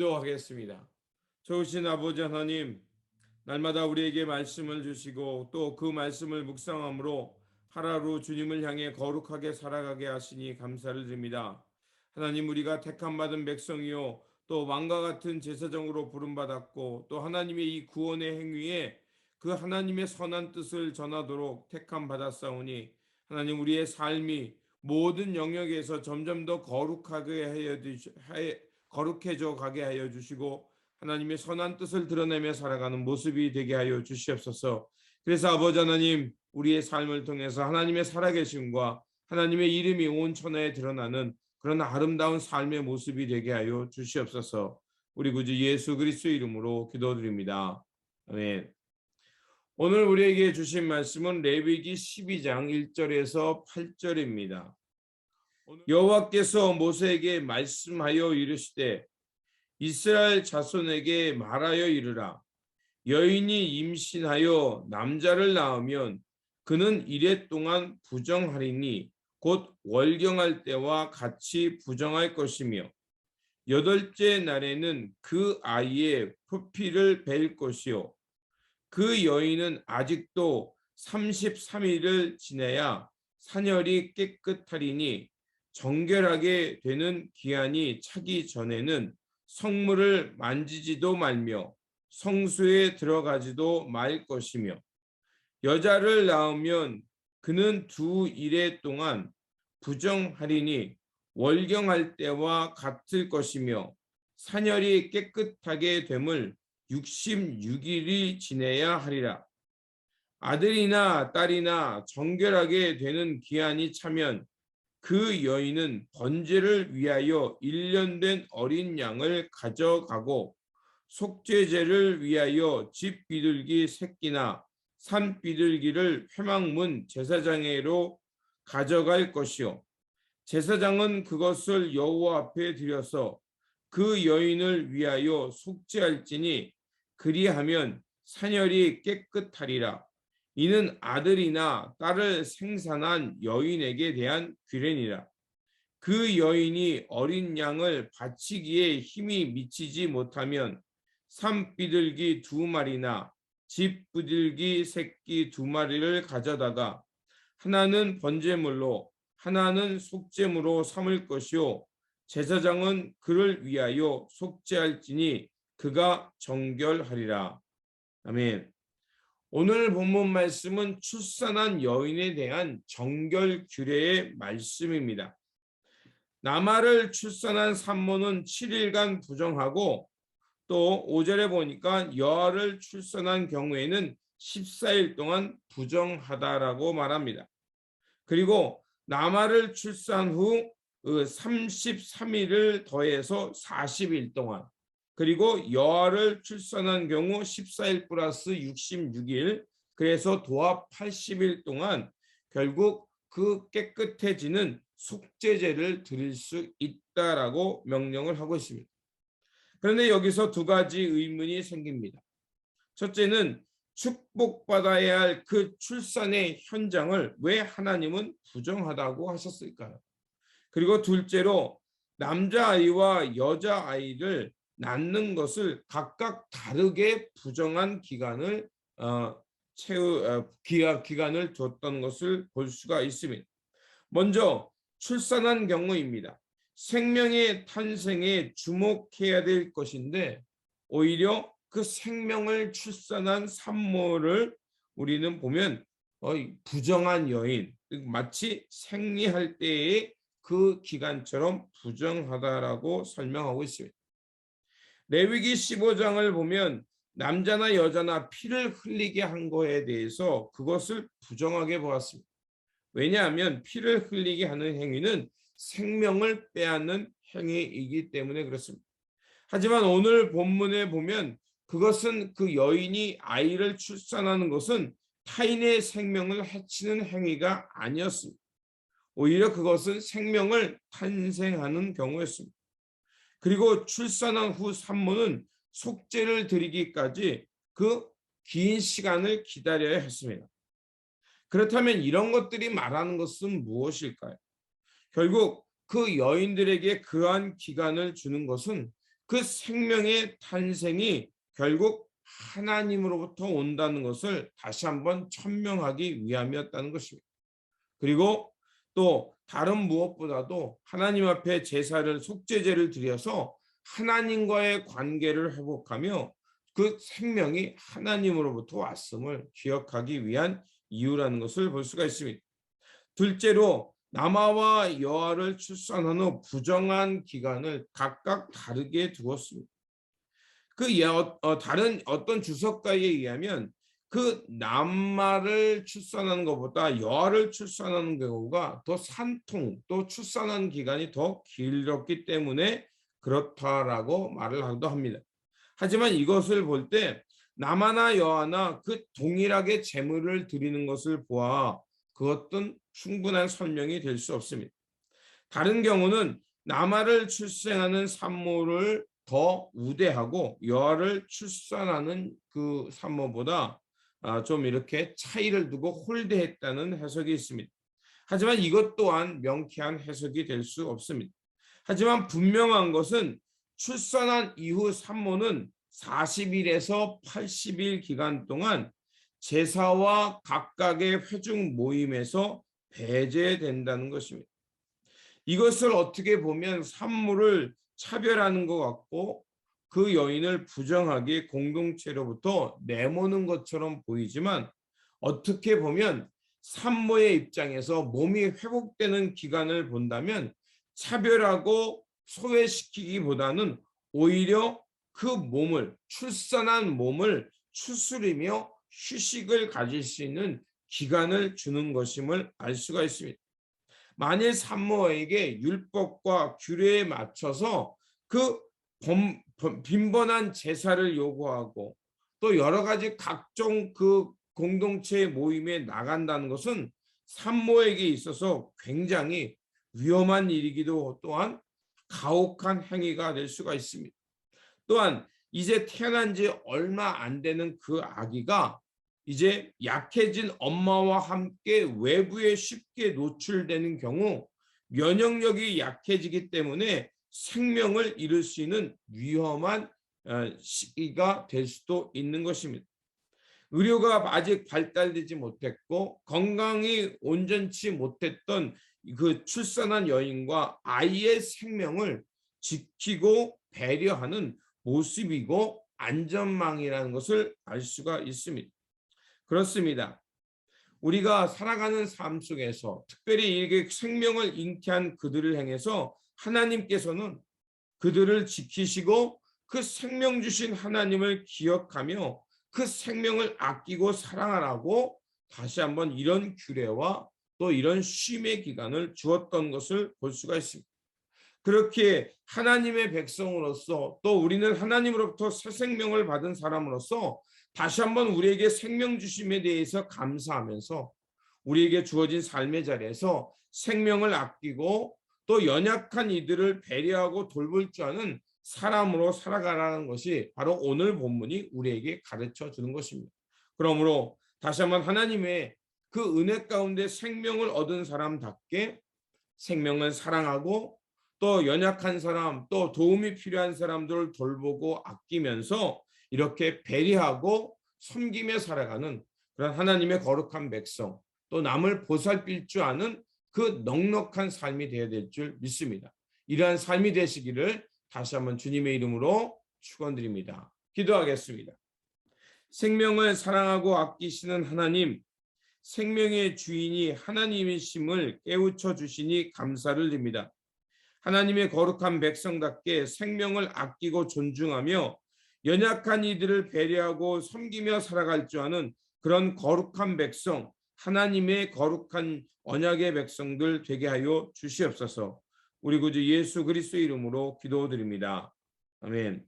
기도하겠습니다. 좋으신 아버지 하나님, 날마다 우리에게 말씀을 주시고 또 그 말씀을 묵상함으로 하루하루 주님을 향해 거룩하게 살아가게 하시니 감사를 드립니다. 하나님, 우리가 택함 받은 백성이요 또 왕과 같은 제사장으로 부름받았고 또 하나님의 이 구원의 행위에 그 하나님의 선한 뜻을 전하도록 택함 받았사오니 하나님, 우리의 삶이 모든 영역에서 점점 더 거룩해져 가게 하여 주시고 하나님의 선한 뜻을 드러내며 살아가는 모습이 되게 하여 주시옵소서. 그래서 아버지 하나님, 우리의 삶을 통해서 하나님의 살아계심과 하나님의 이름이 온 천하에 드러나는 그런 아름다운 삶의 모습이 되게 하여 주시옵소서. 우리 구주 예수 그리스도의 이름으로 기도드립니다. 아멘. 오늘 우리에게 주신 말씀은 레위기 12장 1절에서 8절입니다. 여호와께서 모세에게 말씀하여 이르시되 이스라엘 자손에게 말하여 이르라. 여인이 임신하여 남자를 낳으면 그는 이레 동안 부정하리니 곧 월경할 때와 같이 부정할 것이며 8째 날에는 그 아이의 표피를 벨 것이요 그 여인은 아직도 33일을 지내야 산열이 깨끗하리니 정결하게 되는 기한이 차기 전에는 성물을 만지지도 말며 성수에 들어가지도 말 것이며 여자를 낳으면 그는 2일에 동안 부정하리니 월경할 때와 같을 것이며 산열이 깨끗하게 됨을 66일이 지내야 하리라. 아들이나 딸이나 정결하게 되는 기한이 차면 그 여인은 번제를 위하여 1년 된 어린 양을 가져가고 속죄제를 위하여 집 비둘기 새끼나 산 비둘기를 회막문 제사장에로 가져갈 것이요 제사장은 그것을 여호와 앞에 드려서 그 여인을 위하여 속죄할지니 그리하면 산열이 깨끗하리라. 이는 아들이나 딸을 생산한 여인에게 대한 규례니라. 그 여인이 어린 양을 바치기에 힘이 미치지 못하면 산비둘기 2마리나 집 비둘기 새끼 2마리를 가져다가 하나는 번제물로 하나는 속죄물로 삼을 것이요 제사장은 그를 위하여 속죄할지니 그가 정결하리라. 아멘. 오늘 본문 말씀은 출산한 여인에 대한 정결 규례의 말씀입니다. 나마를 출산한 산모는 7일간 부정하고 또 5절에 보니까 여아를 출산한 경우에는 14일 동안 부정하다라고 말합니다. 그리고 나마를 출산 후 33일을 더해서 40일 동안 그리고 여아를 출산한 경우 14일 플러스 66일 그래서 도합 80일 동안 결국 그 깨끗해지는 속죄제를 드릴 수 있다라고 명령을 하고 있습니다. 그런데 여기서 두 가지 의문이 생깁니다. 첫째는 축복받아야 할 그 출산의 현장을 왜 하나님은 부정하다고 하셨을까요? 그리고 둘째로 남자아이와 여자아이를 낳는 것을 각각 다르게 부정한 기간을 기간을 줬던 것을 볼 수가 있습니다. 먼저 출산한 경우입니다. 생명의 탄생에 주목해야 될 것인데 오히려 그 생명을 출산한 산모를 우리는 보면 부정한 여인, 마치 생리할 때의 그 기간처럼 부정하다라고 설명하고 있습니다. 레위기 15장을 보면 남자나 여자나 피를 흘리게 한 거에 대해서 그것을 부정하게 보았습니다. 왜냐하면 피를 흘리게 하는 행위는 생명을 빼앗는 행위이기 때문에 그렇습니다. 하지만 오늘 본문에 보면 그것은 그 여인이 아이를 출산하는 것은 타인의 생명을 해치는 행위가 아니었습니다. 오히려 그것은 생명을 탄생하는 경우였습니다. 그리고 출산한 후 산모는 속죄를 드리기까지 그 긴 시간을 기다려야 했습니다. 그렇다면 이런 것들이 말하는 것은 무엇일까요? 결국 그 여인들에게 그러한 기간을 주는 것은 그 생명의 탄생이 결국 하나님으로부터 온다는 것을 다시 한번 천명하기 위함이었다는 것입니다. 그리고 또 다른 무엇보다도 하나님 앞에 제사를 속죄제를 드려서 하나님과의 관계를 회복하며 그 생명이 하나님으로부터 왔음을 기억하기 위한 이유라는 것을 볼 수가 있습니다. 둘째로 남아와 여아를 출산한 후 부정한 기간을 각각 다르게 두었습니다. 다른 어떤 주석가에 의하면 그 남아를 출산하는 것보다 여아를 출산하는 경우가 더 산통 또 출산하는 기간이 더 길었기 때문에 그렇다라고 말을 하기도 합니다. 하지만 이것을 볼 때 남아나 여아나 그 동일하게 제물을 드리는 것을 보아 그것은 충분한 설명이 될 수 없습니다. 다른 경우는 남아를 출생하는 산모를 더 우대하고 여아를 출산하는 그 산모보다 좀 이렇게 차이를 두고 홀대했다는 해석이 있습니다. 하지만 이것 또한 명쾌한 해석이 될 수 없습니다. 하지만 분명한 것은 출산한 이후 산모는 40일에서 80일 기간 동안 제사와 각각의 회중 모임에서 배제된다는 것입니다. 이것을 어떻게 보면 산모를 차별하는 것 같고 그 여인을 부정하게 공동체로부터 내모는 것처럼 보이지만 어떻게 보면 산모의 입장에서 몸이 회복되는 기간을 본다면 차별하고 소외시키기보다는 오히려 그 몸을 출산한 몸을 추스리며 휴식을 가질 수 있는 기간을 주는 것임을 알 수가 있습니다. 만일 산모에게 율법과 규례에 맞춰서 그 빈번한 제사를 요구하고 또 여러 가지 각종 그 공동체 모임에 나간다는 것은 산모에게 있어서 굉장히 위험한 일이기도 또한 가혹한 행위가 될 수가 있습니다. 또한 이제 태어난 지 얼마 안 되는 그 아기가 이제 약해진 엄마와 함께 외부에 쉽게 노출되는 경우 면역력이 약해지기 때문에 생명을 잃을 수 있는 위험한 시기가 될 수도 있는 것입니다. 의료가 아직 발달되지 못했고 건강이 온전치 못했던 그 출산한 여인과 아이의 생명을 지키고 배려하는 모습이고 안전망이라는 것을 알 수가 있습니다. 그렇습니다. 우리가 살아가는 삶 속에서 특별히 이렇게 생명을 잉태한 그들을 향해서 하나님께서는 그들을 지키시고 그 생명 주신 하나님을 기억하며 그 생명을 아끼고 사랑하라고 다시 한번 이런 규례와 또 이런 쉼의 기간을 주었던 것을 볼 수가 있습니다. 그렇게 하나님의 백성으로서 또 우리는 하나님으로부터 새 생명을 받은 사람으로서 다시 한번 우리에게 생명 주심에 대해서 감사하면서 우리에게 주어진 삶의 자리에서 생명을 아끼고 또 연약한 이들을 배려하고 돌볼 줄 아는 사람으로 살아가라는 것이 바로 오늘 본문이 우리에게 가르쳐 주는 것입니다. 그러므로 다시 한번 하나님의 그 은혜 가운데 생명을 얻은 사람답게 생명을 사랑하고 또 연약한 사람, 또 도움이 필요한 사람들을 돌보고 아끼면서 이렇게 배려하고 섬기며 살아가는 그런 하나님의 거룩한 백성, 또 남을 보살필 줄 아는 그 넉넉한 삶이 되어야 될 줄 믿습니다. 이러한 삶이 되시기를 다시 한번 주님의 이름으로 축원드립니다. 기도하겠습니다. 생명을 사랑하고 아끼시는 하나님, 생명의 주인이 하나님이심을 깨우쳐 주시니 감사를 드립니다. 하나님의 거룩한 백성답게 생명을 아끼고 존중하며 연약한 이들을 배려하고 섬기며 살아갈 줄 아는 그런 거룩한 백성, 하나님의 거룩한 언약의 백성들 되게 하여 주시옵소서. 우리 구주 예수 그리스도의 이름으로 기도드립니다. 아멘.